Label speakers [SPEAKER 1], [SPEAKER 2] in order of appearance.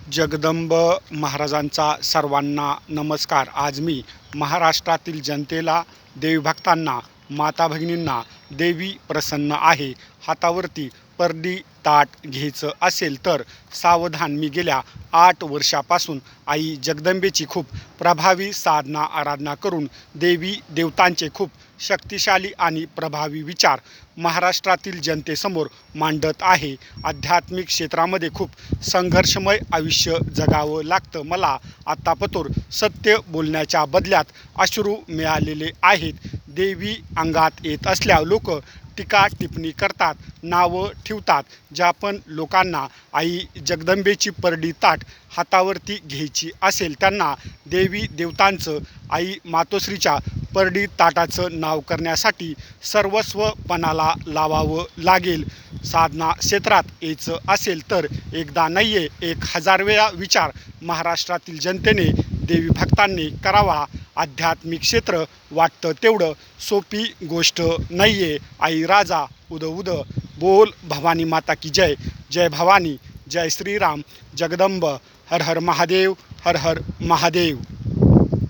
[SPEAKER 1] जगदंब महाराजांचा सर्वांना नमस्कार। आज मी महाराष्ट्रातील जनतेला, देवी भक्तांना, माता भगिनींना देवी प्रसन्न आहे, हातावरती परडी ताट घ्यायचं असेल तर सावधान। मी गेल्या 8 वर्षापासून आई जगदंबेची खूप प्रभावी साधना आराधना करून देवी देवतांचे खूप शक्तिशाली आणि प्रभावी विचार महाराष्ट्रातील जनतेसमोर मांडत आहे। आध्यात्मिक क्षेत्रामध्ये खूप संघर्षमय आयुष्य जगावं लागतं। मला आत्तापतोर सत्य बोलण्याच्या बदल्यात अश्रू मिळालेले आहेत। देवी अंगात येत असल्या लोक टीका टिप्पणी करतात, नावं ठेवतात। ज्या पण लोकांना आई जगदंबेची परडी ताट हातावरती घ्यायची असेल त्यांना देवी देवतांचं, आई मातोश्रीच्या परडी ताटाचं नाव करण्यासाठी सर्वस्व पणाला लावावं लागेल। साधना क्षेत्रात यायचं असेल तर एकदा नाहीये 1000 वेळा विचार महाराष्ट्रातील जनतेने, देवी भक्तांनी करावा। आध्यात्मिक क्षेत्र वाटतं तेवढं सोपी गोष्ट नाहीये। आई राजा उद उद बोल भवानी माता की जय। जय भवानी, जय श्रीराम, जगदंब, हर हर महादेव, हर हर महादेव।